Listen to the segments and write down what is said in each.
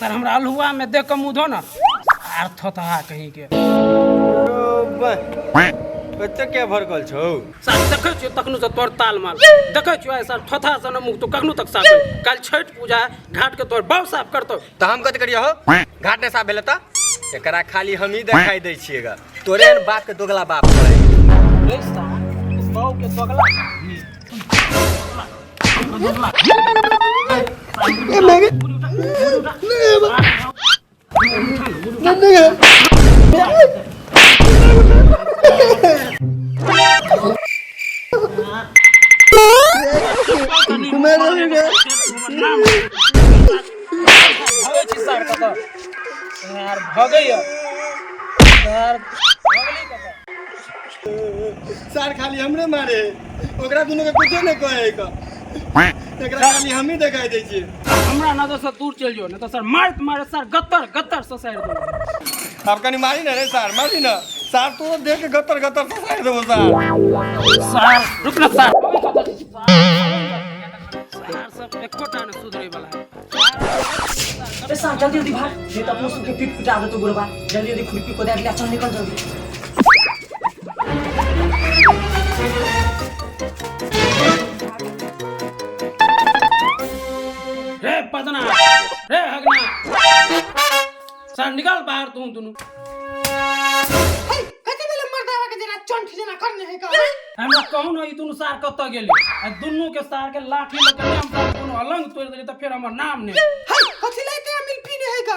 Sir हमरा अलहुआ में देख के मुँह धो ना अर्थ था कहीं के बच्चा क्या भरकल छौ सर देखे छियो तखनु से तोर ताल माल देखे छियो सर थथा से न मुँह तो कखनु तक साफ कल छठ पूजा घाट के तोर बाव साफ करतो तो हम कथि करियो हो घाट ने साफ भेले त एकरा खाली हम ही दिखाई दै छिएगा तोरे न बाप के दोगला बाप है रे साहब इस बाव के दोगला सर खाली हमरे मारे ओकरा दुनु के कुछो नै कहे का एकरा खाली हम ही दिखाई दै छिए हमरा ना तो सर दूर चल जो ना तो सर मार मारे सर गत्तर गत्तर से साइड दो अब कनी मारी ना रे सर मारी ना सर तो देख के गत्तर गत्तर से साइड देबो सर सर रुक ना सर सब एकोटा न सुधरे वाला है अरे सर जल्दी जल्दी भाग नहीं तो अपने सबके पीठ पिटा दे तो बुढ़वा जल्दी जल्दी खुरपी को दे अगला चल निकल जल्दी रे पदना रे हगना सर निकल बाहर तू दोनों कते बेले मर्दावा के जना चंठ जना करने है का हमरा कहू न ई दुनु सार कत गेली आ दुनु के सार के लाठी लगे हम सब कोनो अलंग तोड़ देली त फिर हमर नाम ने हाय कथि लेते अमिल पीने है का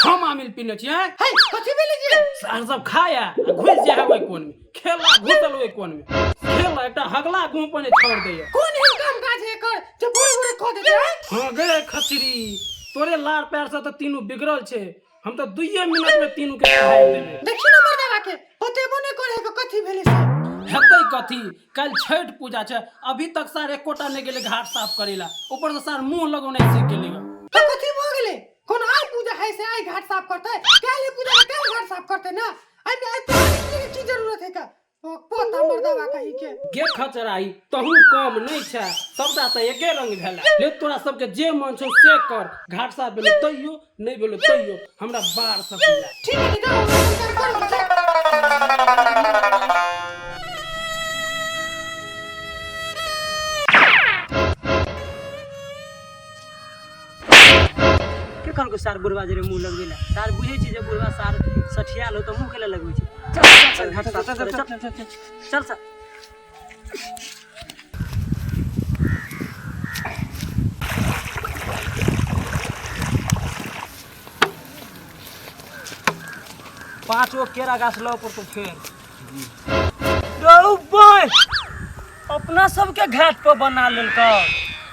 हम आमिल पीने छी हैं हाय कथि बेले जी सार सब खाया घुस जा होय कोन में खेला घुसल होय कोन में खेला एकटा हगला घूम पने छोड़ देय कौन है काम काज है कर जो बुढ़े बुढ़े खो देते हैं हां गे खचरी तोरे लार पैर से त तीनू बिगड़ल छे हम तो 2 मिनट में तीनू के खाए देले देखि न मर्दावा के पते बने करे है कथि भेले से हेतै कथी कल छठ पूजा छे अभी तक सार एकोटा ने गेले घाट साफ करेला ऊपर से सार मुंह लगोने सीख गेले तो कथि भ गेले कोन आइ पूजा है से आइ घाट साफ करते काले पूजा में काल घाट साफ करते ना आई में तो की जरूरत है का पोता मर्दावा कहि के गे खचराई तहू कम नहीं छे सबटा त एके रंग भेला ले तोरा सबके जे मन छौ से कर घाट साफ भेलो तइयो नहीं भेलो तइयो हमरा बार सब मिला ठीक है जाओ कखन को सार बुढ़वा जरे मुंह लगबेला सार बुझे छी जे बुढ़वा सार सठियाल हो तो मुंह केला लगबै छी चल घाट साफ चल चल चल पांचो केरा गाछ लो पर तो फेर रो बॉय अपना सबके घाट पर बना लेलका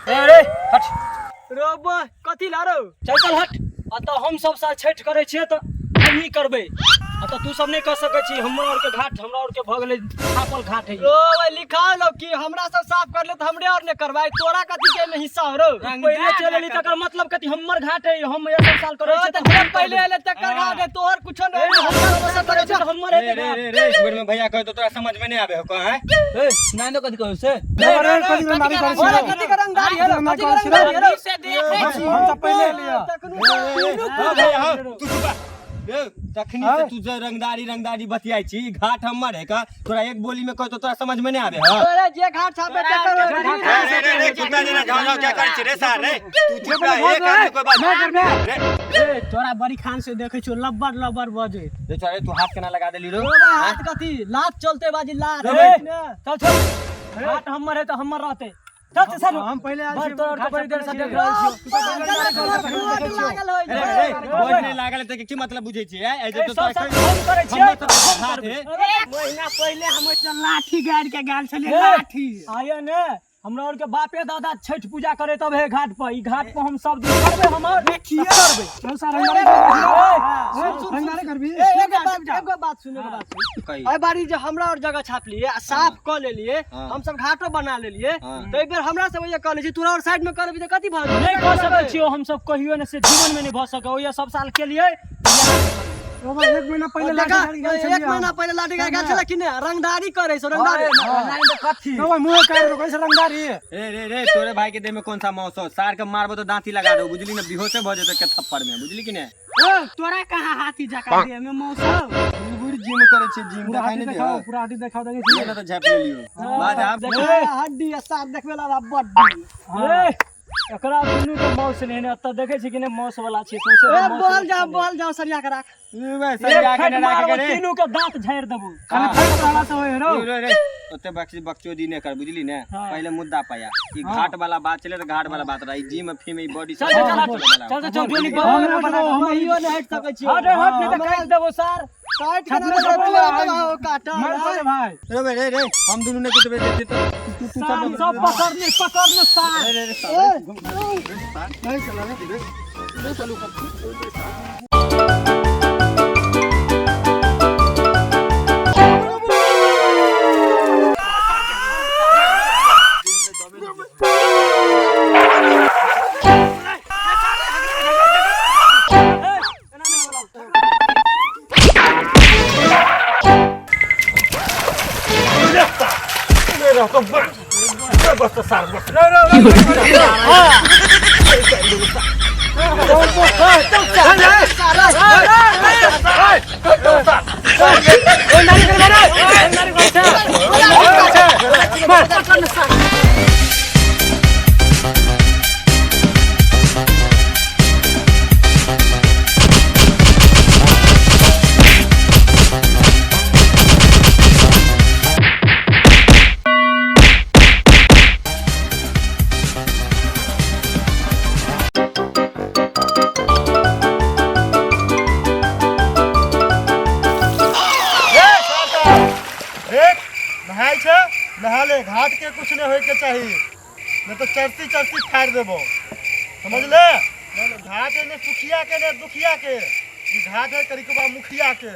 रे हट रो बॉय कथि लारो चल चल हट अत हम सब साल छठ करे छिए त हम ही करबे अत तू सब नहीं कर सके छी हमरा और के घाट हमरा और के भगले थापल घाट है ओ भाई लिखा लो कि हमरा सब साफ कर ले त हमरे और ने करवाई तोरा कथि के में हिस्सा हो रो पहले चलेली तकर मतलब कथि हमर घाट है हम ये सब साल करे छी त पहले आले तकर घाट है तोहर कुछो नहीं हमर सब करे छी हमर है रे सुबह में भैया कहे तो तोरा समझ में नहीं आबे हो कहां है ए नानो कथि कहू से कथि का रंगदारी है से देख हम सब पहले लिया तू तखनी से तू जो रंगदारी बतियाई छी घाट हमर है का तोरा एक बोली में कह तो तोरा समझ में नहीं आबे हां अरे जे घाट छापे तकर रे कितना देना जाओ क्या कर छी रे सर रे तू चुप रह एक आदमी कोई बात ए तोरा बड़ी खान से देखे छो लब्बर लब्बर बजे रे छोरे तू हाथ केना लगा देली रो हाथ कथि लात चलते बाजी लात चल चल घाट हमर है तो हमर रहते चल सर हम पहले आयल बड़ छी, तोर घाट बड़ी देर से सब देख पर रहल छी। छी बोझ नहीं लागल त की मतलब बुझै छी ए जे तो सब हम करे छियै घाट है महीना पहले हम ओइसे लाठी गाड़ के गाल छलिए ए, लाठी आये ने हमरा और के बापे दादा छठ पूजा करे तब है घाट पर ई घाट पर हम सब दिन करबे हमर करबे चल सर रंगदारी करबी एगो बात सुने के बात कही अय बारी जे हमरा और जगह छाप लिए आ साफ क लेलिए हाँ। हम सब घाटो बना लेलिए हाँ। तो एक बेर हमरा सब ये कह ले छी तोरा और साइड में करबी त कथि भ नहीं कर सकै छियो हम सब कहियो ने से जीवन में नहीं भ सकै ओया सब साल के लिए बाबा एक महीना पहले लाठी गाड़ के गाल छलिए एक महीना पहले लाठी गाड़ के गाल छले कि ने रंगदारी करे सो रंगदारी लाइन तो कथी ओए मुंह काट दो कैसे रंगदारी रे तोरे भाई के देह में कौन सा मौसम सार के मारबो तो दांती लगा दो बुझली ना बेहोश भ जेते के थप्पड़ में बुझली कि ने तोरा कहां हाथी जका दे में मौसम बुढ़ जिम करे छे जिम देखाई नहीं दे पूरा हाथी दिखाओ देंगे ये ना तो झप ले लियो बाद आप हड्डी साफ देखबे ला बड्डी ए एकरा दुनू के मौस नहीं है त देखे छी कि ने मौस वाला छी सोचे ए बोल जाओ सरिया के राख सरिया के ना रख रे तीनों के दांत झाड़ देबू खाली फाइट वाला से होय रो रे ओते बकचोदी नहीं कर बुझली ने पहले मुद्दा पाया ई घाट वाला बात चले तो घाट वाला बात रही जिम फी में बॉडी चल चल चल जोली हम इहो नहीं हट सकै छी हट हट नहीं तो काट देबो सर काट के ना काटा भाई रे हम दोनों ने कुछ बेचे तो तू सब पकड़ने सर नहीं चला रे नहाय छे नहा ले घाट के कुछ नहीं होय के चाहिए नहीं तो चरती चरती फाड़ देबो समझ ले घाट है ने सुखिया के ने दुखिया के ई घाट है करिकबा मुखिया के